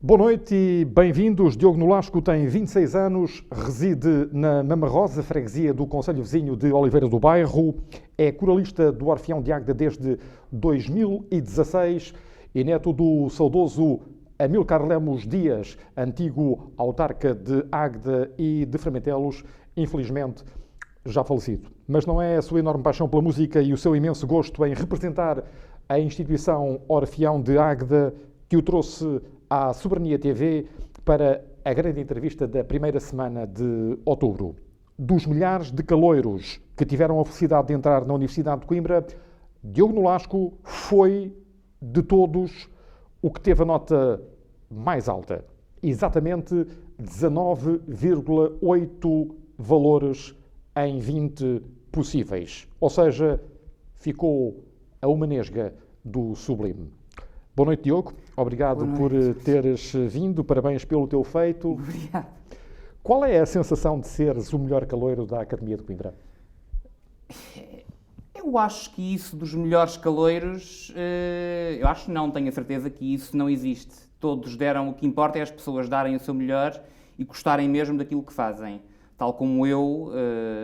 Boa noite e bem-vindos. Diogo Nolasco tem 26 anos, reside na Mama Rosa, freguesia do concelho vizinho de Oliveira do Bairro, é coralista do Orfeão de Águeda desde 2016 e neto do saudoso Amílcar Lemos Dias, antigo autarca de Águeda e de Fermentelos, infelizmente já falecido. Mas não é a sua enorme paixão pela música e o seu imenso gosto em representar a instituição Orfeão de Águeda que o trouxe à Soberania TV para a grande entrevista da primeira semana de outubro. Dos milhares de caloiros que tiveram a felicidade de entrar na Universidade de Coimbra, Diogo Nolasco foi, de todos, o que teve a nota mais alta. Exatamente 19,8 valores em 20 possíveis. Ou seja, ficou a uma nesga do sublime. Boa noite, Diogo. Obrigado por teres vindo. Parabéns pelo teu feito. Obrigado. Qual é a sensação de seres o melhor caloiro da Academia de Coimbra? Eu acho que isso dos melhores caloiros, eu acho que não, tenho a certeza que isso não existe. Todos deram, o que importa é as pessoas darem o seu melhor e gostarem mesmo daquilo que fazem. Tal como eu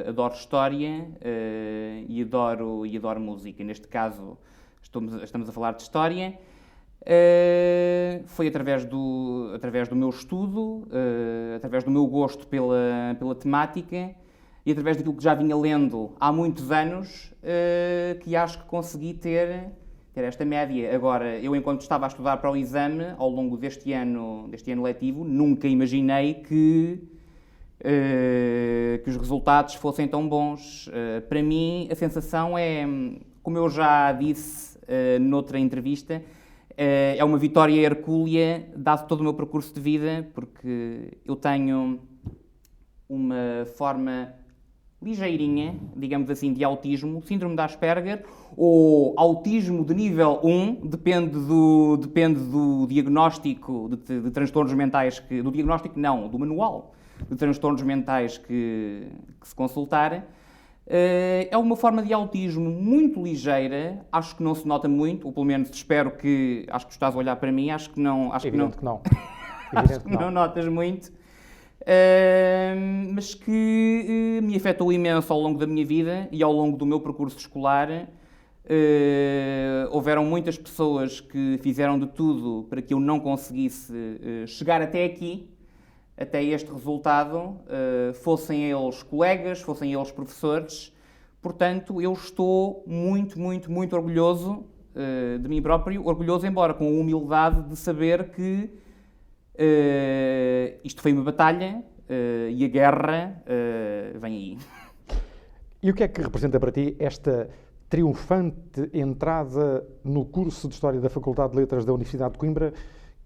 adoro história e adoro música. Neste caso, estamos a falar de história. Foi através do meu estudo, através do meu gosto pela temática e através daquilo que já vinha lendo há muitos anos, que acho que consegui ter esta média. Agora, eu enquanto estava a estudar para o exame, ao longo deste ano letivo, nunca imaginei que os resultados fossem tão bons. Para mim, a sensação é, como eu já disse noutra entrevista, é uma vitória hercúlea, dado todo o meu percurso de vida, porque eu tenho uma forma ligeirinha, digamos assim, de autismo, síndrome de Asperger, ou autismo de nível 1, depende do diagnóstico de transtornos mentais, do diagnóstico não, do manual de transtornos mentais que se consultar. É uma forma de autismo muito ligeira, acho que não se nota muito, ou pelo menos espero que, acho que estás a olhar para mim, acho que não. Acho que não. Acho que não notas muito, mas que me afetou imenso ao longo da minha vida e ao longo do meu percurso escolar. Houveram muitas pessoas que fizeram de tudo para que eu não conseguisse chegar até aqui, até este resultado, fossem eles colegas, fossem eles professores. Portanto, eu estou muito, muito, muito orgulhoso de mim próprio, orgulhoso, embora com a humildade de saber que isto foi uma batalha e a guerra vem aí. E o que é que representa para ti esta triunfante entrada no curso de História da Faculdade de Letras da Universidade de Coimbra,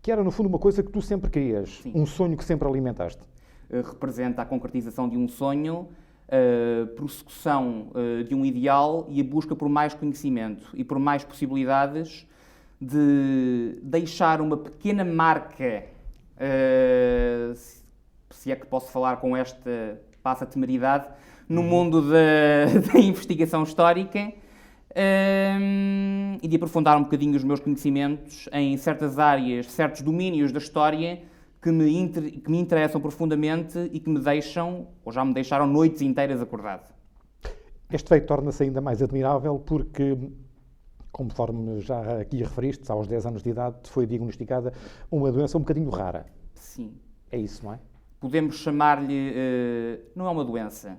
que era, no fundo, uma coisa que tu sempre querias, Sim. Um sonho que sempre alimentaste? Representa a concretização de um sonho, a prossecução de um ideal e a busca por mais conhecimento e por mais possibilidades de deixar uma pequena marca, se é que posso falar com esta passa temeridade, no mundo da investigação histórica. E de aprofundar um bocadinho os meus conhecimentos em certas áreas, certos domínios da história que me interessam profundamente e que me deixam, ou já me deixaram, noites inteiras acordado. Este feito torna-se ainda mais admirável porque, conforme já aqui referiste, aos 10 anos de idade foi diagnosticada uma doença um bocadinho rara. Sim. É isso, não é? Podemos chamar-lhe... não é uma doença,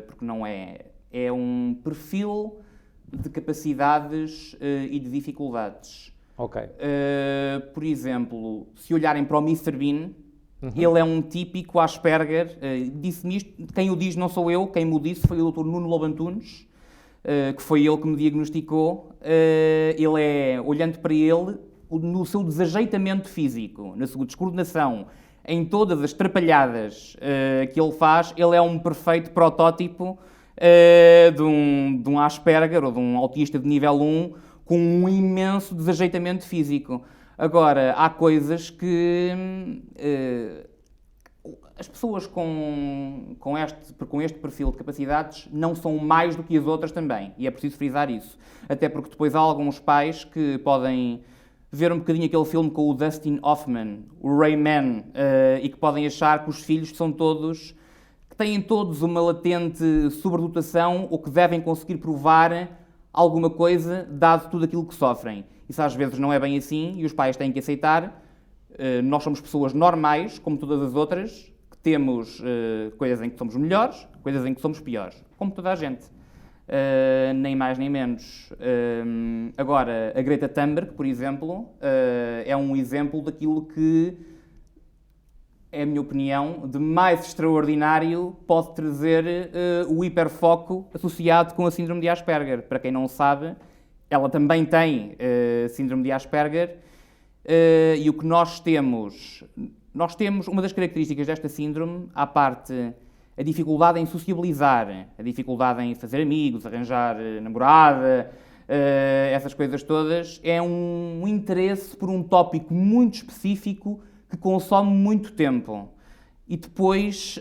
porque não é. É um perfil de capacidades e de dificuldades. Ok. Por exemplo, se olharem para o Mr. Bean, ele é um típico Asperger. Disse-me isto, quem o diz não sou eu, quem me o disse foi o Dr. Nuno Lobo Antunes, que foi ele que me diagnosticou. Ele é, olhando para ele, no seu desajeitamento físico, na sua descoordenação, em todas as trapalhadas que ele faz, ele é um perfeito protótipo de um Asperger ou de um autista de nível 1 com um imenso desajeitamento físico. Agora, há coisas que as pessoas com este perfil de capacidades não são mais do que as outras também, e é preciso frisar isso. Até porque depois há alguns pais que podem ver um bocadinho aquele filme com o Dustin Hoffman, o Rayman, e que podem achar que os filhos que têm todos uma latente sobredotação ou que devem conseguir provar alguma coisa, dado tudo aquilo que sofrem. Isso às vezes não é bem assim e os pais têm que aceitar. Nós somos pessoas normais, como todas as outras, que temos coisas em que somos melhores, coisas em que somos piores, como toda a gente. Nem mais nem menos. Agora, a Greta Thunberg, por exemplo, é um exemplo daquilo que, é a minha opinião, de mais extraordinário pode trazer o hiperfoco associado com a síndrome de Asperger. Para quem não sabe, ela também tem síndrome de Asperger e o que nós temos, uma das características desta síndrome, à parte a dificuldade em sociabilizar, a dificuldade em fazer amigos, arranjar namorada, essas coisas todas, é um interesse por um tópico muito específico que consome muito tempo. E depois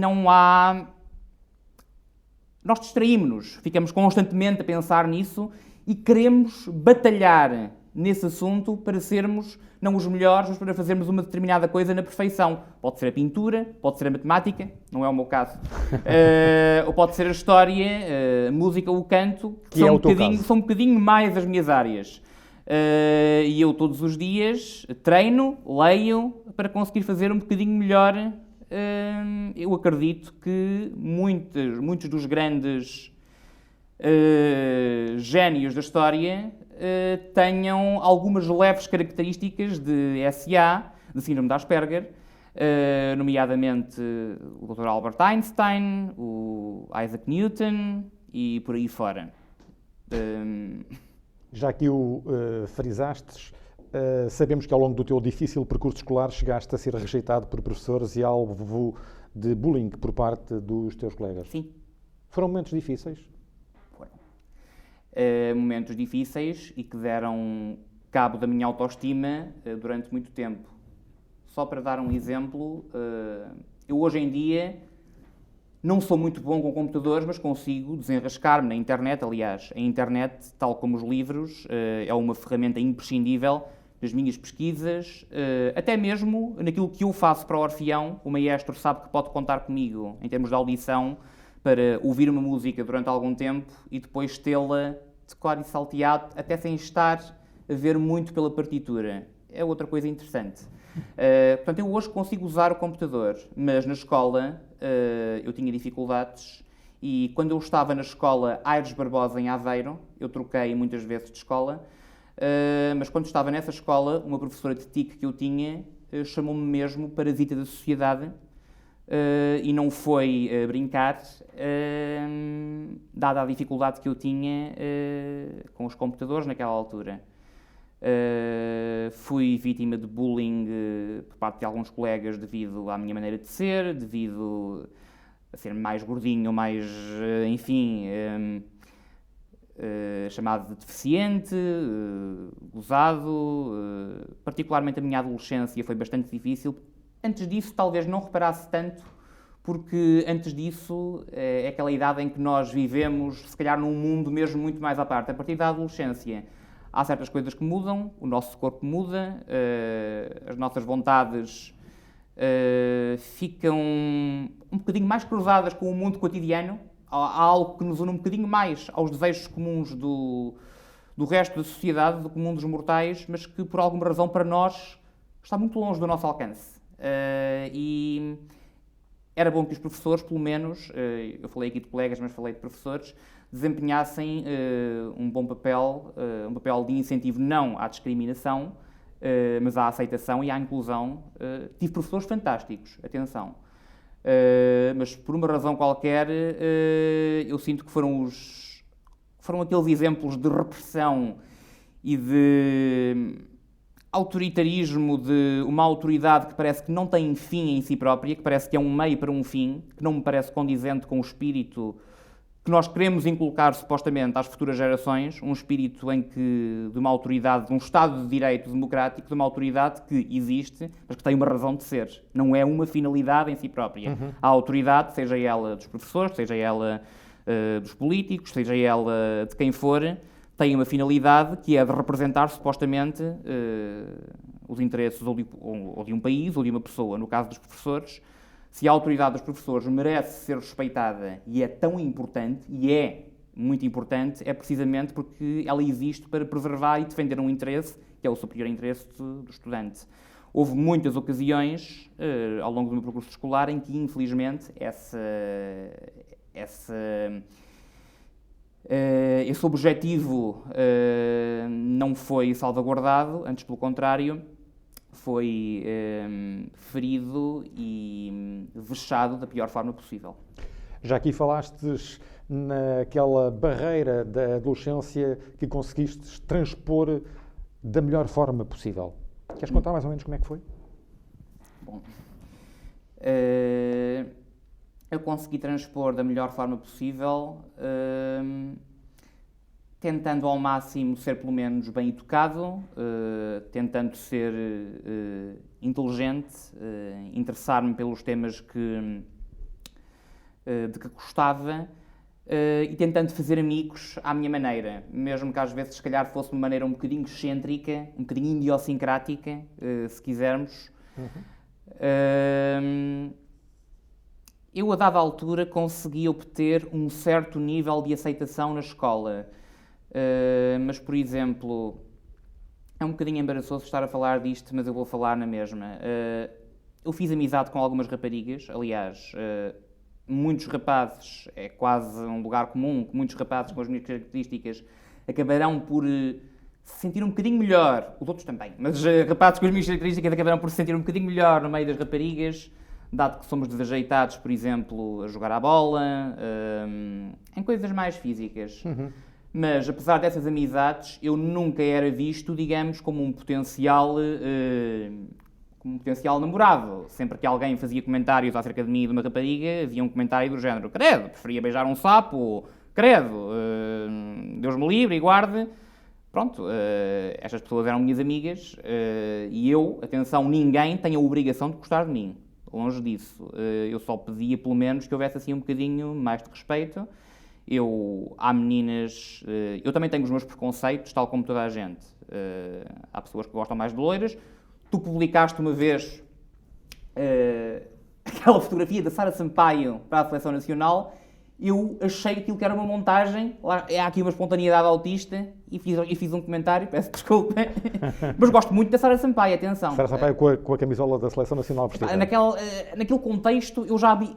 não há... Nós distraímos-nos, ficamos constantemente a pensar nisso e queremos batalhar nesse assunto para sermos, não os melhores, mas para fazermos uma determinada coisa na perfeição. Pode ser a pintura, pode ser a matemática, não é o meu caso, ou pode ser a história, a música ou o canto, que são um bocadinho mais as minhas áreas. E eu todos os dias treino, leio, para conseguir fazer um bocadinho melhor. Eu acredito que muitos dos grandes génios da história tenham algumas leves características de SA, de síndrome de Asperger, nomeadamente o Dr. Albert Einstein, o Isaac Newton e por aí fora. Já que o frisastes, sabemos que ao longo do teu difícil percurso escolar chegaste a ser rejeitado por professores e alvo de bullying por parte dos teus colegas. Sim. Foram momentos difíceis? Foram. Momentos difíceis e que deram cabo da minha autoestima durante muito tempo. Só para dar um exemplo, eu hoje em dia não sou muito bom com computadores, mas consigo desenrascar-me na internet. Aliás, a internet, tal como os livros, é uma ferramenta imprescindível nas minhas pesquisas, até mesmo naquilo que eu faço para o Orfeão. O maestro sabe que pode contar comigo, em termos de audição, para ouvir uma música durante algum tempo e depois tê-la de cor e salteado, até sem estar a ver muito pela partitura. É outra coisa interessante. Portanto, eu hoje consigo usar o computador, mas na escola eu tinha dificuldades e quando eu estava na escola Aires Barbosa em Aveiro, eu troquei muitas vezes de escola, mas quando estava nessa escola, uma professora de TIC que eu tinha chamou-me mesmo parasita da sociedade e não foi brincar, dada a dificuldade que eu tinha com os computadores naquela altura. Fui vítima de bullying por parte de alguns colegas devido à minha maneira de ser, devido a ser mais gordinho, mais, enfim, chamado de deficiente, gozado. Particularmente a minha adolescência foi bastante difícil. Antes disso talvez não reparasse tanto, porque antes disso é aquela idade em que nós vivemos, se calhar num mundo mesmo muito mais à parte. A partir da adolescência há certas coisas que mudam, o nosso corpo muda, as nossas vontades ficam um bocadinho mais cruzadas com o mundo cotidiano. Há algo que nos une um bocadinho mais aos desejos comuns do resto da sociedade, do comum dos mortais, mas que por alguma razão para nós está muito longe do nosso alcance. E era bom que os professores, pelo menos, eu falei aqui de colegas, mas falei de professores, desempenhassem um bom papel, um papel de incentivo não à discriminação, mas à aceitação e à inclusão. Tive professores fantásticos, atenção, mas por uma razão qualquer eu sinto que foram aqueles exemplos de repressão e de autoritarismo, de uma autoridade que parece que não tem fim em si própria, que parece que é um meio para um fim, que não me parece condizente com o espírito que nós queremos inculcar supostamente às futuras gerações, um espírito em que, de uma autoridade, de um Estado de Direito democrático, de uma autoridade que existe, mas que tem uma razão de ser. Não é uma finalidade em si própria. A autoridade, seja ela dos professores, seja ela dos políticos, seja ela de quem for, tem uma finalidade que é de representar, supostamente, os interesses ou de um país ou de uma pessoa. No caso dos professores, se a autoridade dos professores merece ser respeitada e é tão importante, e é muito importante, é precisamente porque ela existe para preservar e defender um interesse, que é o superior interesse do estudante. Houve muitas ocasiões, ao longo do meu percurso escolar, em que, infelizmente, esse objetivo não foi salvaguardado, antes pelo contrário, foi ferido e vexado da pior forma possível. Já aqui falastes naquela barreira da adolescência que conseguiste transpor da melhor forma possível. Queres contar mais ou menos como é que foi? Bom, eu consegui transpor da melhor forma possível, tentando ao máximo ser pelo menos bem educado, tentando ser inteligente, interessar-me pelos temas de que gostava, e tentando fazer amigos à minha maneira, mesmo que às vezes se calhar fosse de uma maneira um bocadinho excêntrica, um bocadinho idiosincrática, se quisermos. Eu, a dada altura, consegui obter um certo nível de aceitação na escola, mas, por exemplo, é um bocadinho embaraçoso estar a falar disto, mas eu vou falar na mesma. Eu fiz amizade com algumas raparigas, aliás, muitos rapazes, é quase um lugar comum, que muitos rapazes com as minhas características acabarão por se sentir um bocadinho melhor, os outros também, mas rapazes com as minhas características acabarão por se sentir um bocadinho melhor no meio das raparigas, dado que somos desajeitados, por exemplo, a jogar à bola, em coisas mais físicas. Mas, apesar dessas amizades, eu nunca era visto, digamos, como um potencial namorado. Sempre que alguém fazia comentários acerca de mim e de uma rapariga, havia um comentário do género: credo, preferia beijar um sapo, credo, Deus me livre e guarde. Pronto, estas pessoas eram minhas amigas, e eu, atenção, ninguém tem a obrigação de gostar de mim. Longe disso. Eu só pedia, pelo menos, que houvesse assim um bocadinho mais de respeito. Há meninas... eu também tenho os meus preconceitos, tal como toda a gente. Há pessoas que gostam mais de loiras. Tu publicaste uma vez aquela fotografia da Sara Sampaio para a Seleção Nacional. Eu achei aquilo que era uma montagem. Há aqui uma espontaneidade autista e fiz um comentário, peço desculpa. Mas gosto muito da Sara Sampaio, atenção. Sara Sampaio com a camisola da Seleção Nacional vestida. Naquele contexto eu já vi...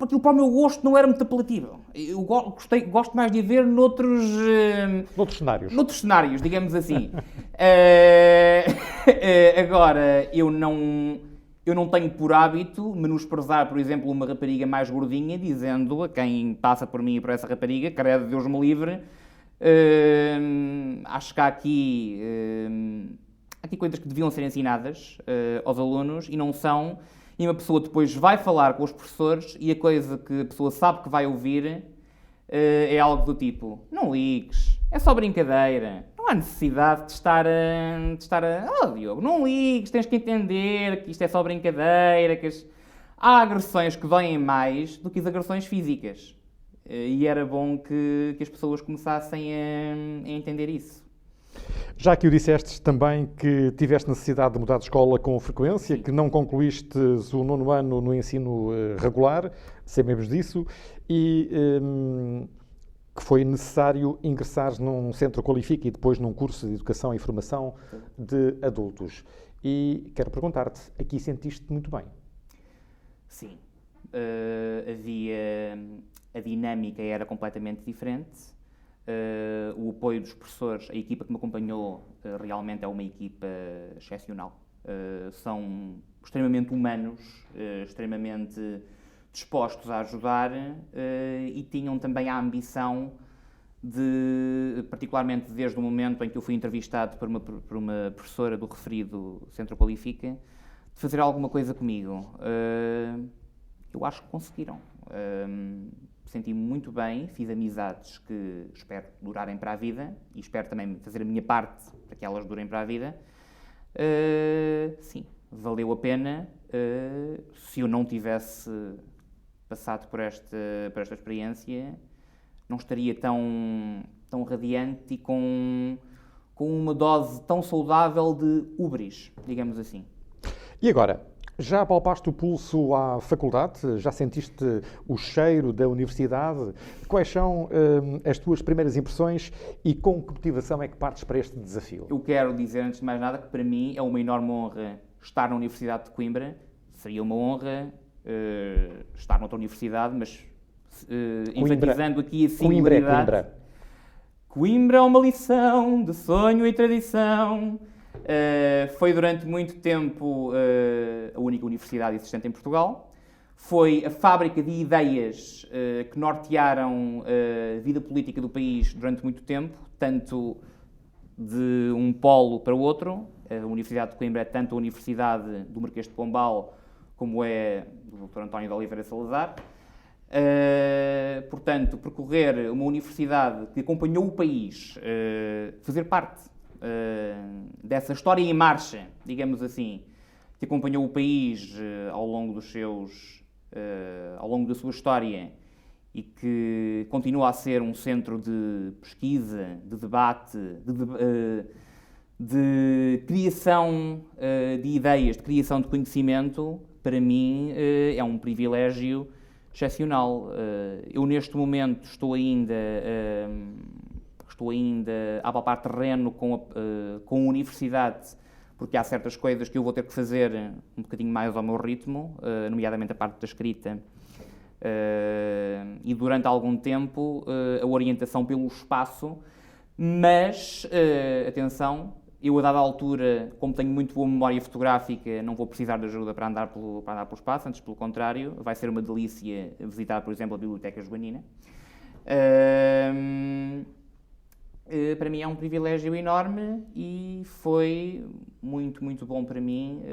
Aquilo para o meu gosto não era muito apelativo. Eu gosto mais de a ver noutros cenários. Noutros cenários, digamos assim. Agora, eu não tenho por hábito menosprezar, por exemplo, uma rapariga mais gordinha, dizendo a quem passa por mim e por essa rapariga, credo, Deus me livre. Acho que há aqui coisas que deviam ser ensinadas aos alunos e não são. E uma pessoa depois vai falar com os professores e a coisa que a pessoa sabe que vai ouvir é algo do tipo: não ligues, é só brincadeira, não há necessidade de estar a... Diogo, não ligues, tens que entender que isto é só brincadeira, há agressões que doem mais do que as agressões físicas. E era bom que as pessoas começassem a entender isso. Já que o disseste também que tiveste necessidade de mudar de escola com frequência, que não concluíste o 9º ano no ensino regular, sabemos disso, e que foi necessário ingressares num centro Qualifica e depois num curso de Educação e Formação de Adultos. E quero perguntar-te, aqui sentiste-te muito bem? Sim. A dinâmica era completamente diferente. O apoio dos professores, a equipa que me acompanhou, realmente é uma equipa excepcional. São extremamente humanos, extremamente dispostos a ajudar e tinham também a ambição de, particularmente desde o momento em que eu fui entrevistado por uma professora do referido Centro Qualifica, de fazer alguma coisa comigo. Eu acho que conseguiram. Senti-me muito bem, fiz amizades que espero durarem para a vida e espero também fazer a minha parte para que elas durem para a vida. Sim, valeu a pena. Se eu não tivesse passado por esta experiência, não estaria tão tão radiante e com uma dose tão saudável de hubris, digamos assim. E agora, já apalpaste o pulso à faculdade? Já sentiste o cheiro da universidade? Quais são as tuas primeiras impressões e com que motivação é que partes para este desafio? Eu quero dizer, antes de mais nada, que para mim é uma enorme honra estar na Universidade de Coimbra. Seria uma honra estar noutra universidade, mas enfatizando aqui a singularidade. Coimbra é uma lição de sonho e tradição. Foi durante muito tempo a única universidade existente em Portugal. Foi a fábrica de ideias que nortearam a vida política do país durante muito tempo, tanto de um polo para o outro. A Universidade de Coimbra é tanto a Universidade do Marquês de Pombal como é do Dr. António de Oliveira Salazar. Portanto, percorrer uma universidade que acompanhou o país, fazer parte dessa história em marcha, digamos assim, que acompanhou o país ao longo da sua história e que continua a ser um centro de pesquisa, de debate, de criação de ideias, de criação de conhecimento, para mim é um privilégio excepcional. Eu neste momento estou ainda a apalpar terreno com a universidade, porque há certas coisas que eu vou ter que fazer um bocadinho mais ao meu ritmo, nomeadamente a parte da escrita, e durante algum tempo a orientação pelo espaço, mas, atenção, eu a dada altura, como tenho muito boa memória fotográfica, não vou precisar de ajuda para andar pelo espaço, antes pelo contrário, vai ser uma delícia visitar, por exemplo, a Biblioteca Joanina. Para mim é um privilégio enorme e foi muito, muito bom para mim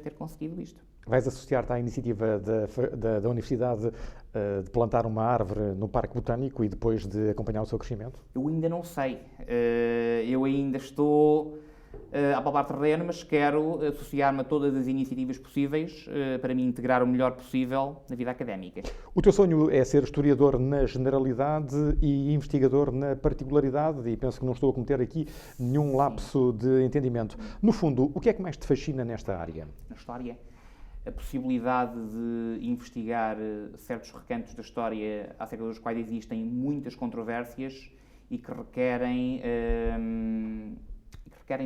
ter conseguido isto. Vais associar-te à iniciativa da Universidade de plantar uma árvore no Parque Botânico e depois de acompanhar o seu crescimento? Eu ainda não sei. Eu ainda estou a palpar terreno, mas quero associar-me a todas as iniciativas possíveis para me integrar o melhor possível na vida académica. O teu sonho é ser historiador na generalidade e investigador na particularidade, e penso que não estou a cometer aqui nenhum lapso de entendimento. No fundo, o que é que mais te fascina nesta área? Na história, a possibilidade de investigar certos recantos da história acerca dos quais existem muitas controvérsias e que requerem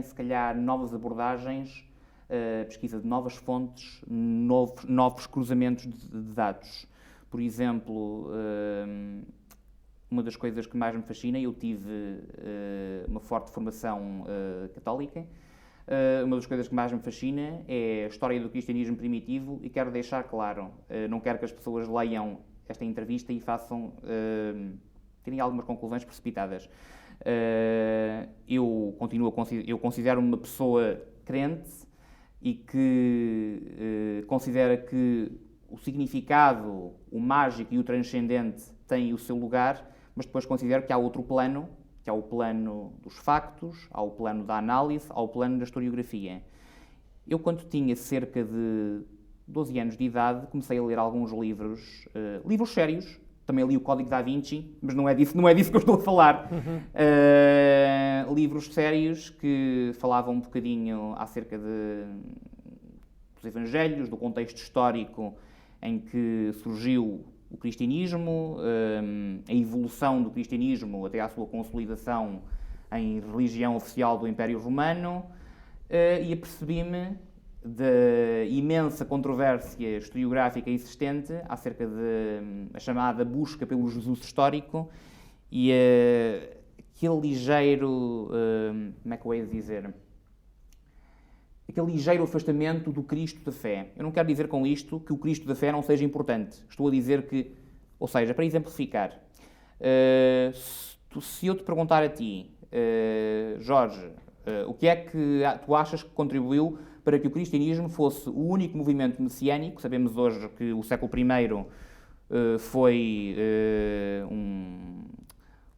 se calhar novas abordagens, pesquisa de novas fontes, novos cruzamentos de dados. Por exemplo, uma das coisas que mais me fascina, eu tive uma forte formação católica, uma das coisas que mais me fascina é a história do cristianismo primitivo e quero deixar claro, não quero que as pessoas leiam esta entrevista e tirem algumas conclusões precipitadas. Eu considero-me uma pessoa crente e que considera que o significado, o mágico e o transcendente têm o seu lugar, mas depois considero que há outro plano, que é o plano dos factos, há o plano da análise, há o plano da historiografia. Eu, quando tinha cerca de 12 anos de idade, comecei a ler alguns livros sérios. Também li o Código da Vinci, mas não é disso que eu estou a falar. Livros sérios que falavam um bocadinho acerca dos Evangelhos, do contexto histórico em que surgiu o cristianismo, a evolução do cristianismo até à sua consolidação em religião oficial do Império Romano, e apercebi-me da imensa controvérsia historiográfica existente acerca da chamada busca pelo Jesus histórico e aquele ligeiro, como é que eu ia dizer, aquele ligeiro afastamento do Cristo da fé. Eu não quero dizer com isto que o Cristo da fé não seja importante. Estou a dizer que, ou seja, para exemplificar, se eu te perguntar a ti, Jorge, o que é que tu achas que contribuiu para que o cristianismo fosse o único movimento messiânico? Sabemos hoje que o século I foi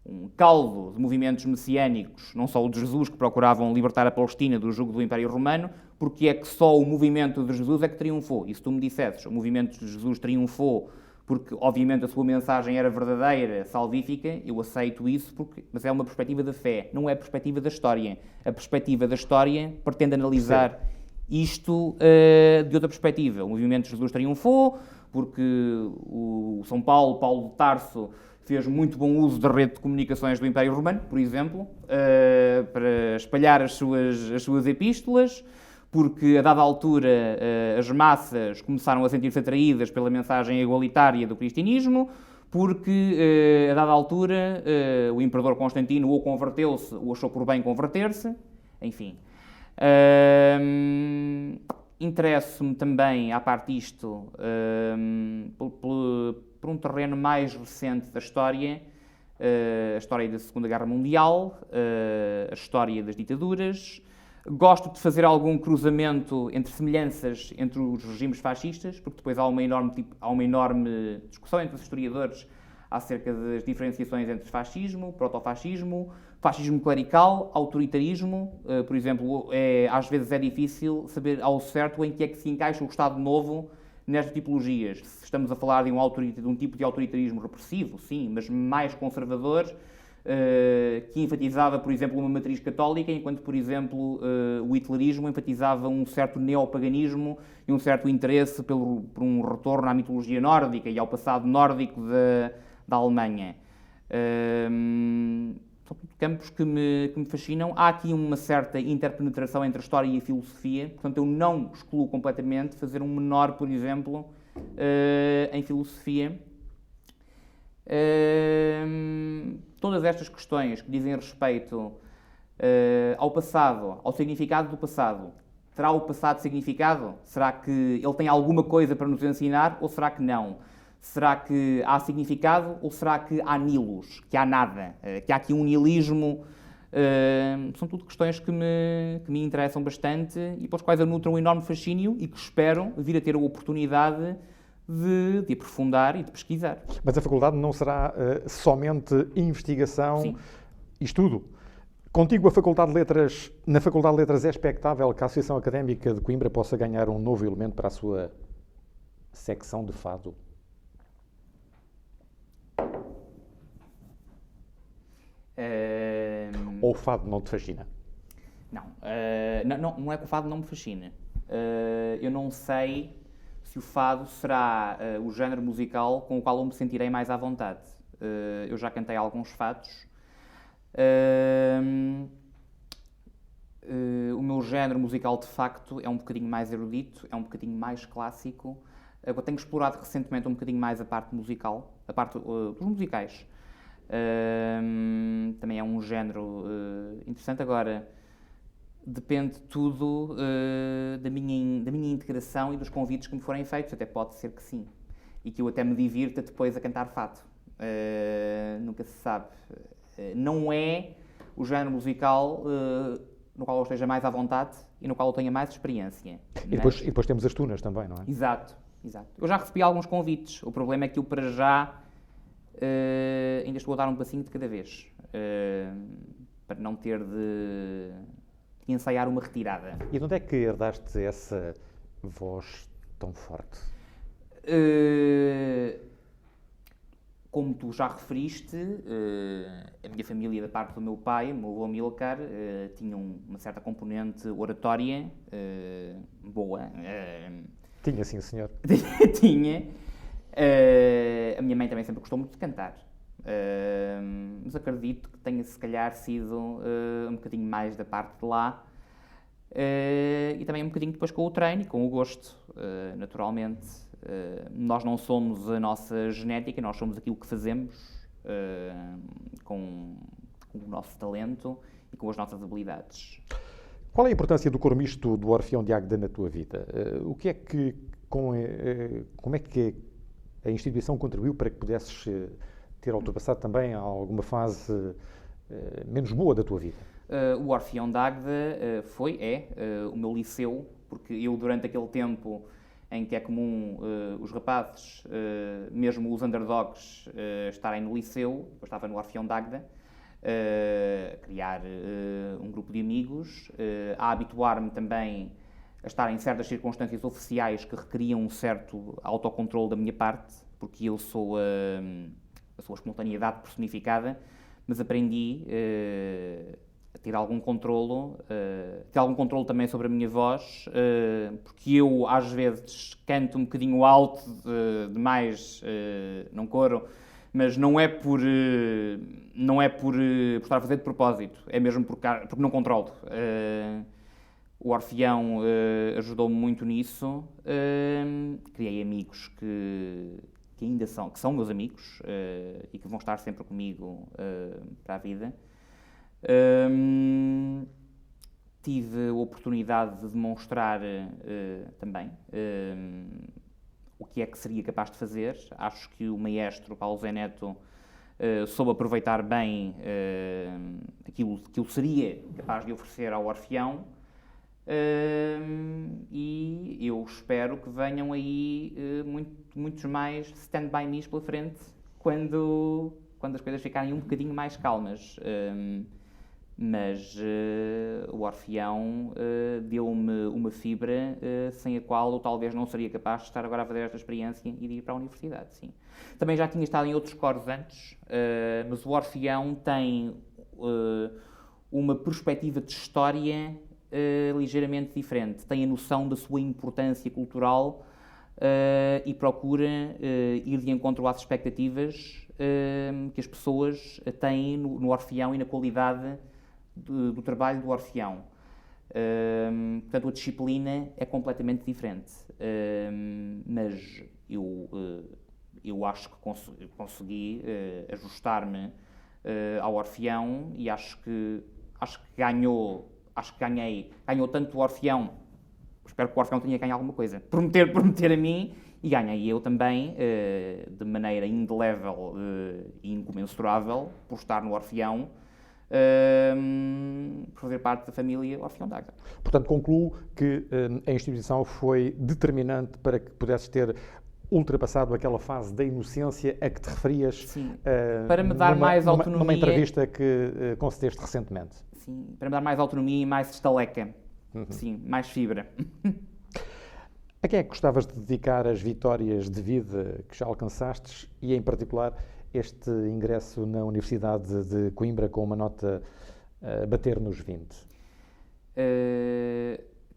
um caldo de movimentos messiânicos, não só o de Jesus, que procuravam libertar a Palestina do jugo do Império Romano, porque é que só o movimento de Jesus é que triunfou. E se tu me dissesses, o movimento de Jesus triunfou porque obviamente a sua mensagem era verdadeira, salvífica, eu aceito isso, mas é uma perspectiva da fé, não é a perspectiva da história. A perspectiva da história pretende analisar isto de outra perspectiva. O movimento de Jesus triunfou, porque o São Paulo, Paulo de Tarso, fez muito bom uso da rede de comunicações do Império Romano, por exemplo, para espalhar as suas epístolas, porque a dada altura as massas começaram a sentir-se atraídas pela mensagem igualitária do cristianismo, porque a dada altura o imperador Constantino ou converteu-se ou achou por bem converter-se, enfim. Interesso-me também, à parte disto, por um terreno mais recente da história, a história da Segunda Guerra Mundial, a história das ditaduras. Gosto de fazer algum cruzamento entre semelhanças entre os regimes fascistas, porque depois há uma enorme discussão entre os historiadores acerca das diferenciações entre fascismo, protofascismo, fascismo clerical, autoritarismo. Por exemplo, às vezes é difícil saber ao certo em que é que se encaixa o Estado Novo nestas tipologias. Se estamos a falar de um tipo de autoritarismo repressivo, sim, mas mais conservador, que enfatizava, por exemplo, uma matriz católica, enquanto, por exemplo, o hitlerismo enfatizava um certo neopaganismo e um certo interesse por um retorno à mitologia nórdica e ao passado nórdico da Alemanha. São campos que me fascinam. Há aqui uma certa interpenetração entre a história e a filosofia, portanto eu não excluo completamente fazer um menor, por exemplo, em filosofia. Todas estas questões que dizem respeito ao passado, ao significado do passado, terá o passado significado? Será que ele tem alguma coisa para nos ensinar ou será que não? Será que há significado ou será que há nilos, que há nada, que há aqui um nihilismo? São tudo questões que me interessam bastante e pelas quais eu nutro um enorme fascínio e que espero vir a ter a oportunidade de aprofundar e de pesquisar. Mas a faculdade não será somente investigação e estudo? Contigo, na Faculdade de Letras é expectável que a Associação Académica de Coimbra possa ganhar um novo elemento para a sua secção de fado? Ou o fado não te fascina? Não, não é que o fado não me fascina. Eu não sei se o fado será o género musical com o qual eu me sentirei mais à vontade. Eu já cantei alguns fados. O meu género musical, de facto, é um bocadinho mais erudito, é um bocadinho mais clássico. Eu tenho explorado recentemente um bocadinho mais a parte musical, a parte dos musicais. Também é um género interessante. Agora, depende tudo da minha integração e dos convites que me forem feitos. Até pode ser que sim. E que eu até me divirta depois a cantar fado. Nunca se sabe. Não é o género musical no qual eu esteja mais à vontade e no qual eu tenha mais experiência. E depois temos as tunas também, não é? Exato. Eu já recebi alguns convites. O problema é que eu, para já, ainda estou a dar um passinho de cada vez. Para não ter de ensaiar uma retirada. E de onde é que herdaste essa voz tão forte? Como tu já referiste, a minha família, da parte do meu pai, o meu avô Amílcar, tinha uma certa componente oratória boa. Tinha, sim, senhor. Tinha. A minha mãe também sempre gostou muito de cantar. Mas acredito que tenha, se calhar, sido um bocadinho mais da parte de lá. E também um bocadinho depois com o treino e com o gosto, naturalmente. Nós não somos a nossa genética, nós somos aquilo que fazemos com o nosso talento e com as nossas habilidades. Qual é a importância do coro misto do Orfeão de Águeda na tua vida? O que é que, como é que a instituição contribuiu para que pudesses ter ultrapassado também alguma fase menos boa da tua vida? O Orfeão de Águeda é o meu liceu, porque eu, durante aquele tempo em que é comum os rapazes, mesmo os underdogs, estarem no liceu, eu estava no Orfeão de Águeda, a criar um grupo de amigos, a habituar-me também a estar em certas circunstâncias oficiais que requeriam um certo autocontrole da minha parte, porque eu sou a espontaneidade personificada, mas aprendi a ter algum controlo, também sobre a minha voz, porque eu às vezes canto um bocadinho alto demais, não coro, mas não é por estar a fazer de propósito, é mesmo porque não controlo. O Orfeão ajudou-me muito nisso. Criei amigos que ainda são meus amigos e que vão estar sempre comigo para a vida. Tive a oportunidade de demonstrar também o que é que seria capaz de fazer. Acho que o maestro Paulo Zé Neto soube aproveitar bem aquilo que eu seria capaz de oferecer ao Orfeão. E eu espero que venham aí muitos mais Stand By Me's pela frente quando as coisas ficarem um bocadinho mais calmas. Mas o Orfeão deu-me uma fibra sem a qual eu talvez não seria capaz de estar agora a fazer esta experiência e de ir para a universidade, sim. Também já tinha estado em outros coros antes, mas o Orfeão tem uma perspectiva de história ligeiramente diferente. Tem a noção da sua importância cultural e procura ir de encontro às expectativas que as pessoas têm no Orfeão e na qualidade do trabalho do Orfeão. Portanto, a disciplina é completamente diferente. Mas eu acho que consegui ajustar-me ao Orfeão e acho que ganhou tanto o Orfeão, espero que o Orfeão tenha ganho alguma coisa, por meter a mim, e ganhei eu também, de maneira indelével e incomensurável, por estar no Orfeão, por fazer parte da família Orfeão d'Água. Portanto, concluo que a instituição foi determinante para que pudesses ter ultrapassado aquela fase da inocência a que te referias. Sim, para me dar mais autonomia. Numa entrevista que concedeste recentemente. Sim, para me dar mais autonomia e mais estaleca. Sim, mais fibra. A quem é que gostavas de dedicar as vitórias de vida que já alcançastes e, em particular, este ingresso na Universidade de Coimbra com uma nota a bater nos 20?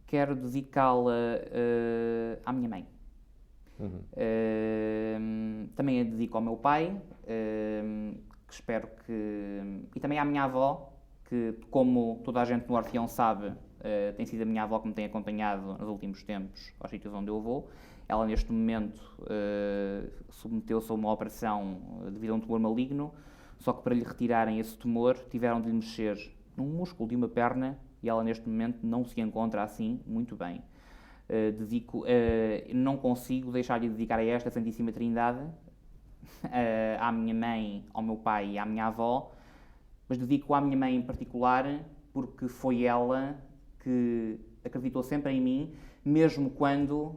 Quero dedicá-la à minha mãe. Também a dedico ao meu pai, que espero que... E também à minha avó, que, como toda a gente no Orfeão sabe, tem sido a minha avó que me tem acompanhado nos últimos tempos aos sítios onde eu vou. Ela, neste momento, submeteu-se a uma operação devido a um tumor maligno, só que para lhe retirarem esse tumor, tiveram de lhe mexer num músculo de uma perna e ela, neste momento, não se encontra assim muito bem. Não consigo deixar de dedicar a esta Santíssima Trindade, à minha mãe, ao meu pai e à minha avó, mas dedico à minha mãe em particular porque foi ela que acreditou sempre em mim, mesmo quando,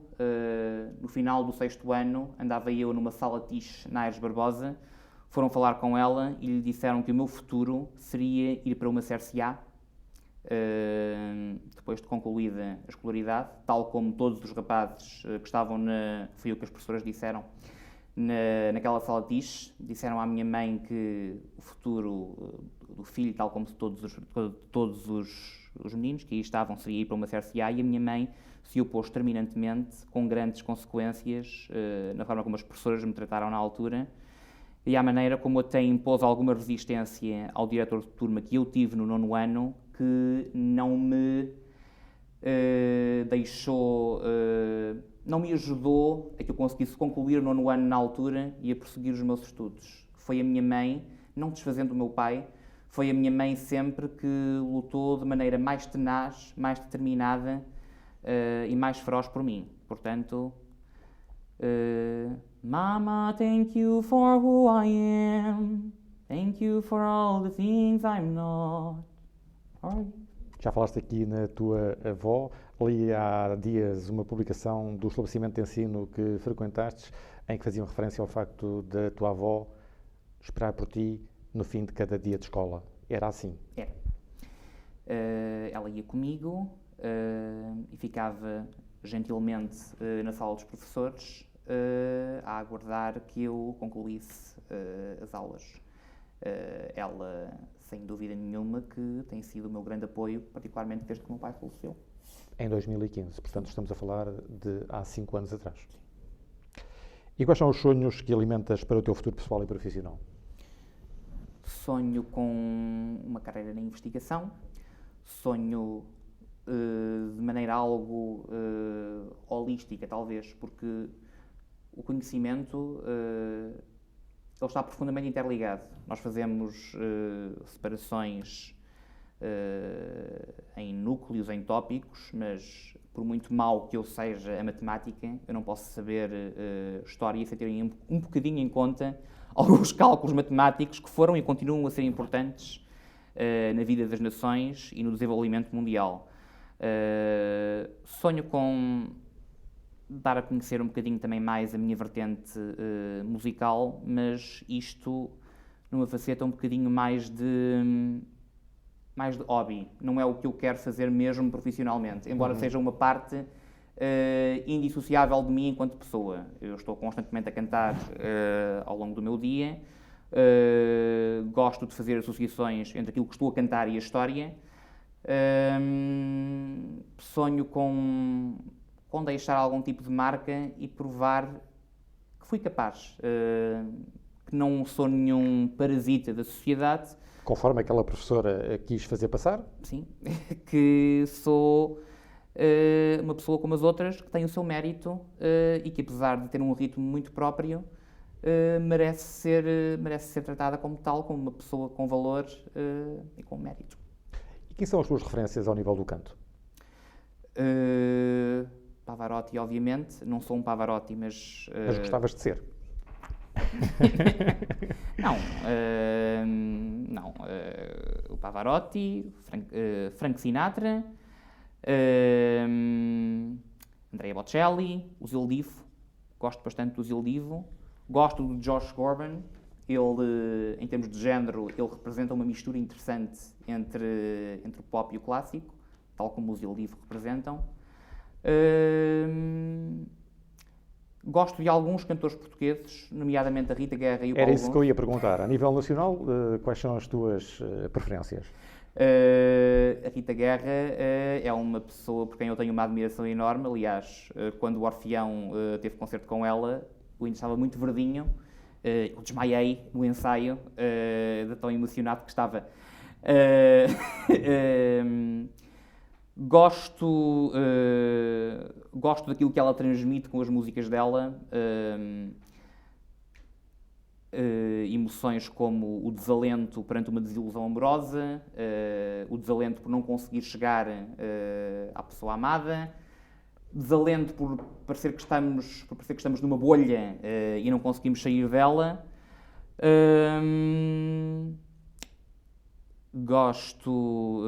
no final do 6º ano, andava eu numa sala tiche na Aires Barbosa, foram falar com ela e lhe disseram que o meu futuro seria ir para uma CRCA, depois de concluída a escolaridade, tal como todos os rapazes que estavam foi o que as professoras disseram, naquela sala tiche, disseram à minha mãe que o futuro do filho, tal como de todos os meninos que aí estavam, seria ir para uma CRCA, e a minha mãe se opôs terminantemente, com grandes consequências, na forma como as professoras me trataram na altura, e à maneira como até impôs alguma resistência ao diretor de turma que eu tive no 9º ano, que não me não me ajudou a que eu conseguisse concluir o 9º ano na altura e a prosseguir os meus estudos. Foi a minha mãe, não desfazendo o meu pai, foi a minha mãe sempre que lutou de maneira mais tenaz, mais determinada e mais feroz por mim. Portanto, Mama, thank you for who I am. Thank you for all the things I'm not. Já falaste aqui na tua avó. Li há dias uma publicação do estabelecimento de ensino que frequentaste, em que faziam referência ao facto da tua avó esperar por ti no fim de cada dia de escola. Era assim? Era. Ela ia comigo e ficava gentilmente na sala dos professores a aguardar que eu concluísse as aulas. Ela, sem dúvida nenhuma, que tem sido o meu grande apoio, particularmente desde que o meu pai faleceu. Em 2015, portanto estamos a falar de há 5 anos atrás. E quais são os sonhos que alimentas para o teu futuro pessoal e profissional? Sonho com uma carreira na investigação, sonho de maneira algo holística, talvez, porque o conhecimento ele está profundamente interligado. Nós fazemos separações em núcleos, em tópicos, mas por muito mau que eu seja a matemática, eu não posso saber história sem ter um bocadinho em conta alguns cálculos matemáticos que foram e continuam a ser importantes na vida das nações e no desenvolvimento mundial. Sonho com dar a conhecer um bocadinho também mais a minha vertente musical, mas isto numa faceta um bocadinho mais de hobby. Não é o que eu quero fazer mesmo profissionalmente, embora seja uma parte indissociável de mim enquanto pessoa. Eu estou constantemente a cantar ao longo do meu dia, gosto de fazer associações entre aquilo que estou a cantar e a história. Sonho com deixar algum tipo de marca e provar que fui capaz, que não sou nenhum parasita da sociedade. Conforme aquela professora quis fazer passar? Sim, que sou uma pessoa como as outras, que tem o seu mérito e que, apesar de ter um ritmo muito próprio, merece ser tratada como tal, como uma pessoa com valor e com mérito. E quem são as tuas referências ao nível do canto? Pavarotti, obviamente. Não sou um Pavarotti, mas... Mas gostavas de ser? Não. O Pavarotti, Frank Sinatra, Andrea Bocelli, o Zil Divo. Gosto bastante do Zil Divo. Gosto do Josh Groban. Ele, em termos de género, ele representa uma mistura interessante entre o pop e o clássico, tal como os Zil Divo representam. Gosto de alguns cantores portugueses, nomeadamente a Rita Guerra e o Paulo Era isso que eu Gonçalves. ia perguntar. A nível nacional, quais são as tuas preferências? A Rita Guerra é uma pessoa por quem eu tenho uma admiração enorme. Aliás, quando o Orfeão teve concerto com ela, eu ainda estava muito verdinho. Eu desmaiei no ensaio, de tão emocionado que estava. Gosto daquilo que ela transmite com as músicas dela, emoções como o desalento perante uma desilusão amorosa, o desalento por não conseguir chegar à pessoa amada, desalento por parecer que estamos numa bolha e não conseguimos sair dela. Gosto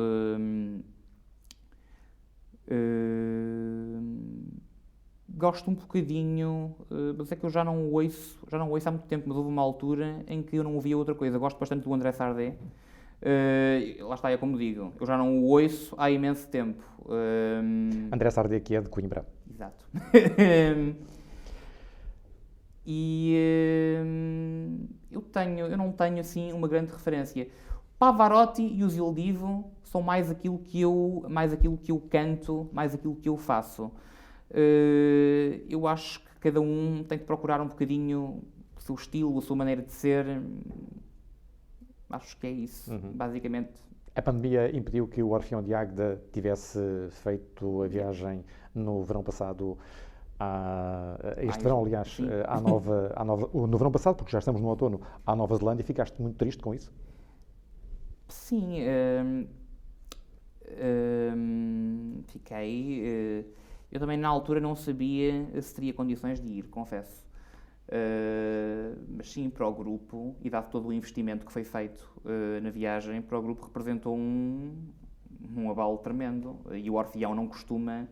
um bocadinho, mas é que eu já não ouço há muito tempo, mas houve uma altura em que eu não ouvia outra coisa. Gosto bastante do André Sardé. Lá está, é como digo, eu já não o ouço há imenso tempo. André Sardé, que é de Coimbra. Exato. E eu não tenho assim uma grande referência. Pavarotti e o Zil Divo são mais aquilo que eu canto, mais aquilo que eu faço. Eu acho que cada um tem que procurar um bocadinho o seu estilo, a sua maneira de ser. Acho que é isso, basicamente. A pandemia impediu que o Orfeão de Águeda tivesse feito a viagem no verão passado, verão, aliás, no verão passado, porque já estamos no outono, à Nova Zelândia. Ficaste muito triste com isso? Sim, fiquei. Eu também na altura não sabia se teria condições de ir, confesso. Mas sim, para o grupo, e dado todo o investimento que foi feito na viagem, para o grupo representou um abalo tremendo. E o Orfeão não costuma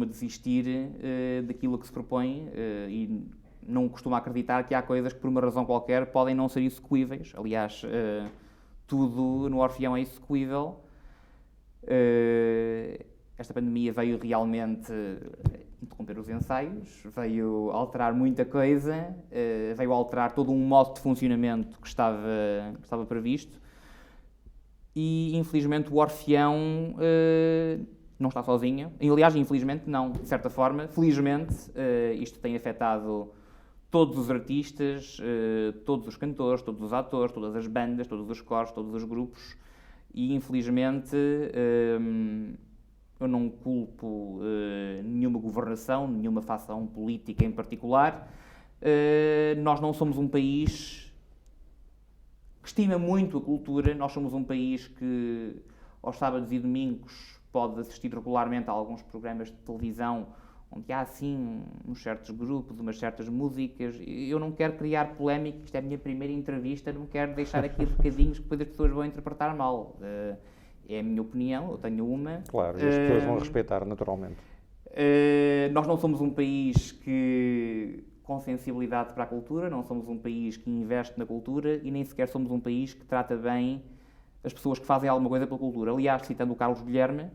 desistir daquilo que se propõe e não costuma acreditar que há coisas que, por uma razão qualquer, podem não ser execuíveis. Aliás, tudo no Orfeão é execuível. Esta pandemia veio realmente interromper ver os ensaios, veio alterar muita coisa, veio alterar todo um modo de funcionamento que estava previsto e, infelizmente, o Orfeão não está sozinho. Aliás, infelizmente, não, de certa forma. Felizmente, isto tem afetado todos os artistas, todos os cantores, todos os atores, todas as bandas, todos os coros, todos os grupos e, infelizmente, eu não culpo nenhuma governação, nenhuma facção política em particular. Nós não somos um país que estima muito a cultura, nós somos um país que, aos sábados e domingos, pode assistir regularmente a alguns programas de televisão onde há, assim, uns certos grupos, umas certas músicas. Eu não quero criar polémica, isto é a minha primeira entrevista, não quero deixar aqui recadinhos que depois as pessoas vão interpretar mal. É a minha opinião, eu tenho uma. Claro, e as pessoas vão respeitar, naturalmente. Nós não somos um país com sensibilidade para a cultura, não somos um país que investe na cultura e nem sequer somos um país que trata bem as pessoas que fazem alguma coisa pela cultura. Aliás, citando o Carlos Guilherme,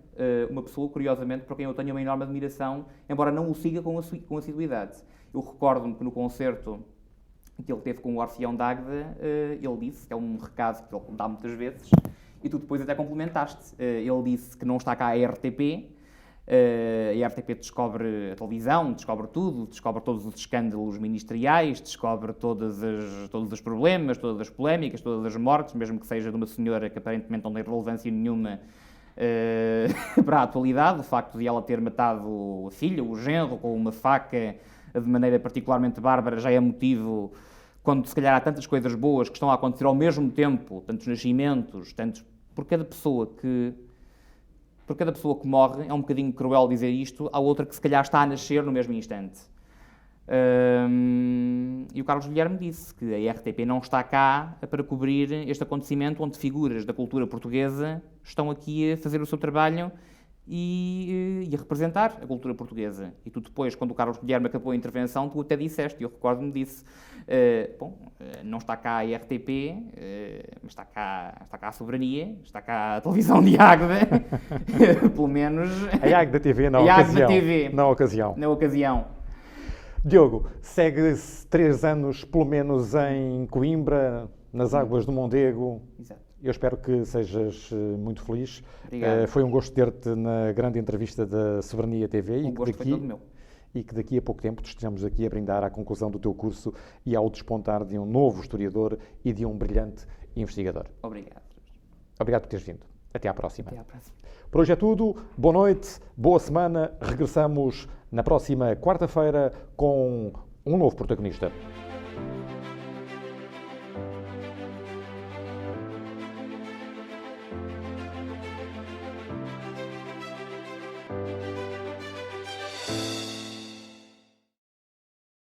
uma pessoa, curiosamente, por quem eu tenho uma enorme admiração, embora não o siga com assiduidade. Eu recordo-me que no concerto que ele teve com o Orfeão de Águeda, ele disse, que é um recado que ele dá muitas vezes, e tu depois até complementaste. Ele disse que não está cá a RTP, a RTP descobre a televisão, descobre tudo, descobre todos os escândalos ministeriais, descobre todos os problemas, todas as polémicas, todas as mortes, mesmo que seja de uma senhora que aparentemente não tem relevância nenhuma para a atualidade. O facto de ela ter matado a filha, o genro, com uma faca de maneira particularmente bárbara já é motivo, quando se calhar há tantas coisas boas que estão a acontecer ao mesmo tempo, tantos nascimentos, por cada pessoa que morre, é um bocadinho cruel dizer isto, há outra que se calhar está a nascer no mesmo instante. E o Carlos Guilherme disse que a RTP não está cá para cobrir este acontecimento onde figuras da cultura portuguesa estão aqui a fazer o seu trabalho e a representar a cultura portuguesa. E tu depois, quando o Carlos Guilherme acabou a intervenção, tu até disseste, e eu recordo-me disso, não está cá a RTP, mas está cá a Soberania, está cá a televisão de Águeda, pelo menos... A Águeda TV na ocasião. Na ocasião. Diogo, segue-se 3 anos, pelo menos, em Coimbra, nas águas do Mondego. Exato. Eu espero que sejas muito feliz. Obrigado. Foi um gosto ter-te na grande entrevista da Soberania TV. O gosto foi todo meu. E que daqui a pouco tempo te estejamos aqui a brindar à conclusão do teu curso e ao despontar de um novo historiador e de um brilhante investigador. Obrigado. Obrigado por teres vindo. Até à próxima. Até à próxima. Por hoje é tudo. Boa noite, boa semana. Regressamos na próxima quarta-feira com um novo protagonista.